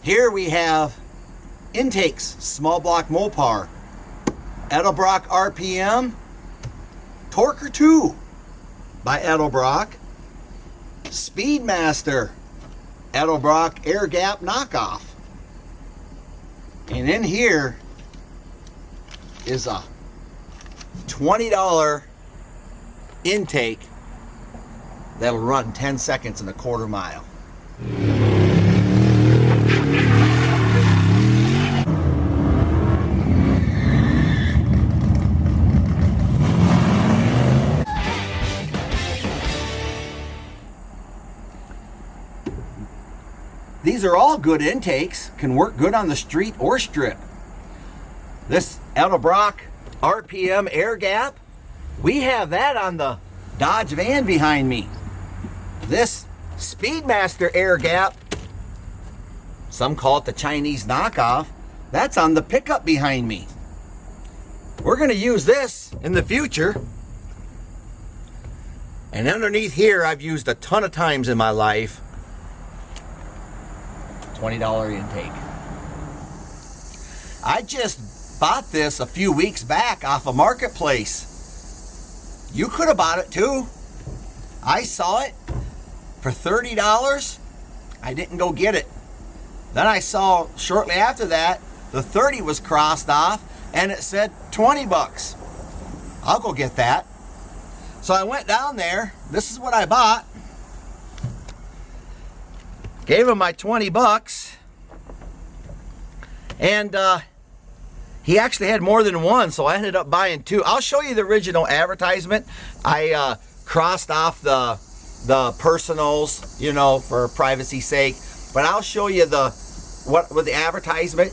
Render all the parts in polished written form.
Here we have intakes, small block Mopar, Edelbrock RPM, Torquer 2 by Edelbrock, Speedmaster, Edelbrock air gap knockoff. And in here is a $20 intake that'll run 10 seconds in a quarter mile. These are all good intakes, can work good on the street or strip. This Edelbrock RPM air gap, we have that on the Dodge van behind me. This Speedmaster air gap, some call it the Chinese knockoff, that's on the pickup behind me. We're going to use this in the future. And underneath here, I've used a ton of times in my life. $20 intake. I just bought this a few weeks back off a marketplace. You could have bought it too. I saw it for $30. I didn't go get it. Then I saw shortly after that the 30 was crossed off and it said 20 bucks. I'll go get that. So I went down there. This is what I bought. Gave him my 20 bucks. And he actually had more than one, so I ended up buying two. I'll show you the original advertisement. I crossed off the personals, you know, for privacy's sake. But I'll show you what with the advertisement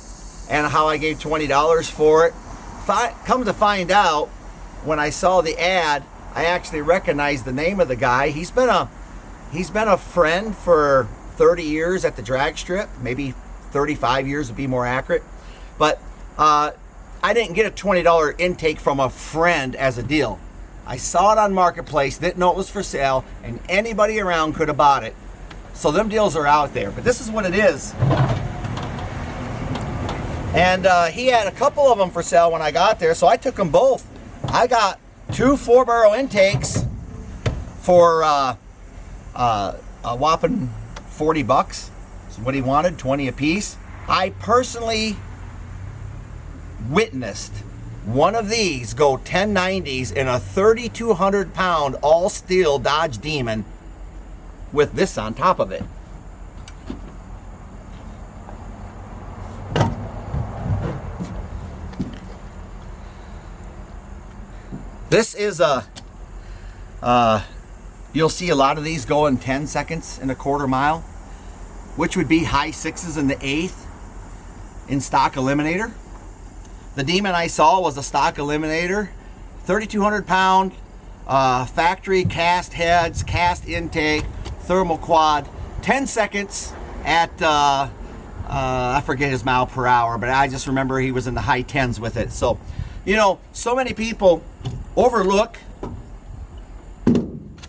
and how I gave $20 for it. Come to find out, when I saw the ad, I actually recognized the name of the guy. He's been a friend for 30 years at the drag strip, maybe 35 years to be more accurate. But I didn't get a $20 intake from a friend as a deal. I saw it on Marketplace, didn't know it was for sale, and anybody around could have bought it. So them deals are out there, but this is what it is. And he had a couple of them for sale when I got there, so I took them both. I got two 4-barrel intakes for a whopping 40 bucks. That's what he wanted, 20 a piece. I personally witnessed one of these go 1090s in a 3,200 pound all steel Dodge Demon with this on top of it. This is you'll see a lot of these go in 10 seconds in a quarter mile, which would be high 6s in the 8th in stock eliminator. The Demon I saw was a stock eliminator, 3,200 pound, factory cast heads, cast intake, thermal quad, 10 seconds at, I forget his mile per hour, but I just remember he was in the high 10s with it. So, you know, so many people overlook.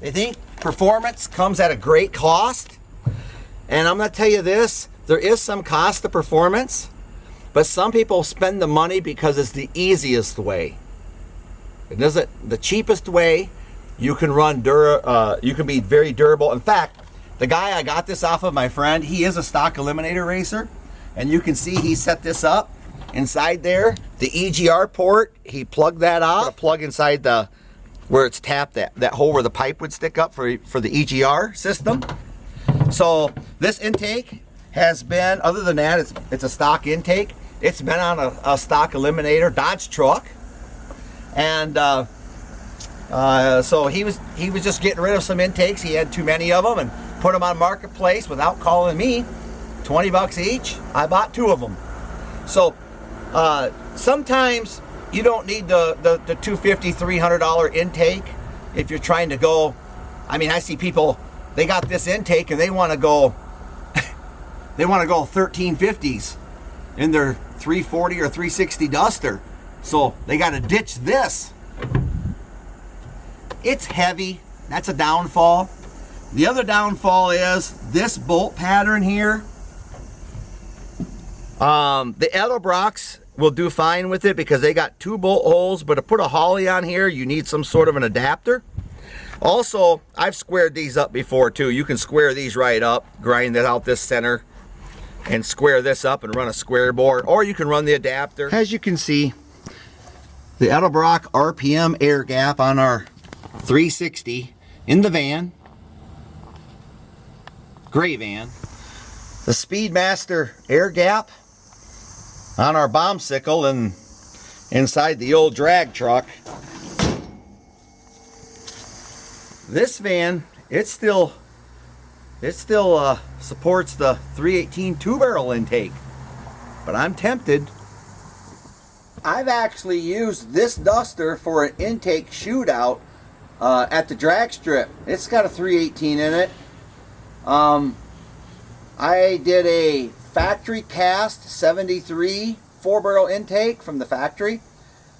They think performance comes at a great cost. And I'm going to tell you this, there is some cost to performance, but some people spend the money because it's the easiest way. It isn't the cheapest way. You can you can be very durable. In fact, the guy I got this off of, my friend, he is a stock eliminator racer. And you can see he set this up inside there. The EGR port, he plugged that off. Put a plug inside the where it's tapped, that hole where the pipe would stick up for the EGR system. So this intake has been, other than that, it's a stock intake. It's been on a stock eliminator Dodge truck. And so he was just getting rid of some intakes. He had too many of them and put them on Marketplace without calling me. 20 bucks each. I bought two of them. So sometimes you don't need the $250, $300 intake if you're trying to go. I mean, I see people, they got this intake and they want to go 1350s in their 340 or 360 Duster. So they got to ditch this. It's heavy. That's a downfall. The other downfall is this bolt pattern here. The Edelbrocks will do fine with it because they got 2 bolt holes, but to put a Holly on here, you need some sort of an adapter. Also, I've squared these up before too. You can square these right up, grind it out this center, and square this up and run a square bore, or you can run the adapter. As you can see, the Edelbrock RPM air gap on our 360 in the van, gray van. The Speedmaster air gap on our bombsicle and inside the old drag truck. This van, it still supports the 318 2-barrel intake, but I'm tempted. I've actually used this duster for an intake shootout at the drag strip. It's got a 318 in it. I did a factory cast 73 4-barrel intake from the factory.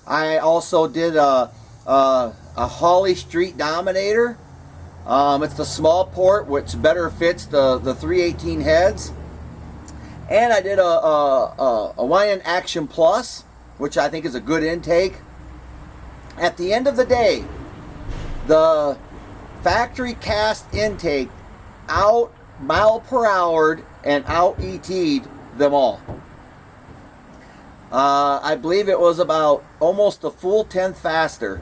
I also did a Holly Street Dominator. It's the small port, which better fits the 318 heads. And I did a YN Action Plus, which I think is a good intake. At the end of the day, the factory cast intake out mile per hour and out ET'd them all. I believe it was about almost a full tenth faster.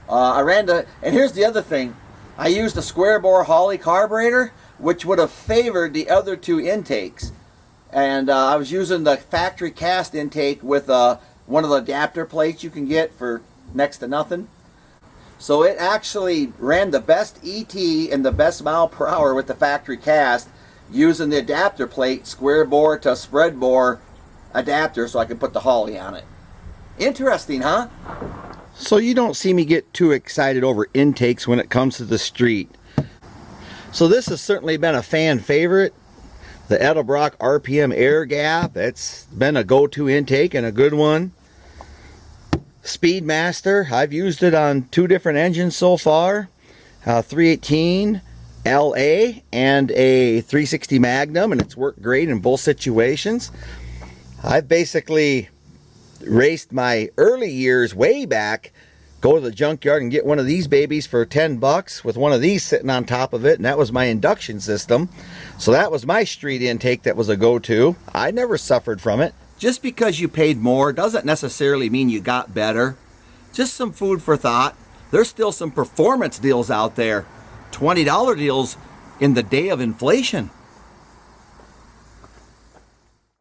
And here's the other thing. I used a square bore Holly carburetor, which would have favored the other 2 intakes. And I was using the factory cast intake with one of the adapter plates you can get for next to nothing. So it actually ran the best ET and the best mile per hour with the factory cast using the adapter plate, square bore to spread bore adapter, so I could put the Holly on it. Interesting, huh? So you don't see me get too excited over intakes when it comes to the street. So this has certainly been a fan favorite. The Edelbrock RPM air gap, it's been a go-to intake and a good one. Speedmaster, I've used it on 2 different engines so far. 318 LA and a 360 Magnum, and it's worked great in both situations. I've basically raced my early years way back, go to the junkyard and get one of these babies for 10 bucks with one of these sitting on top of it, and that was my induction system. So that was my street intake that was a go-to. I never suffered from it. Just because you paid more doesn't necessarily mean you got better. Just some food for thought. There's still some performance deals out there. $20 deals in the day of inflation.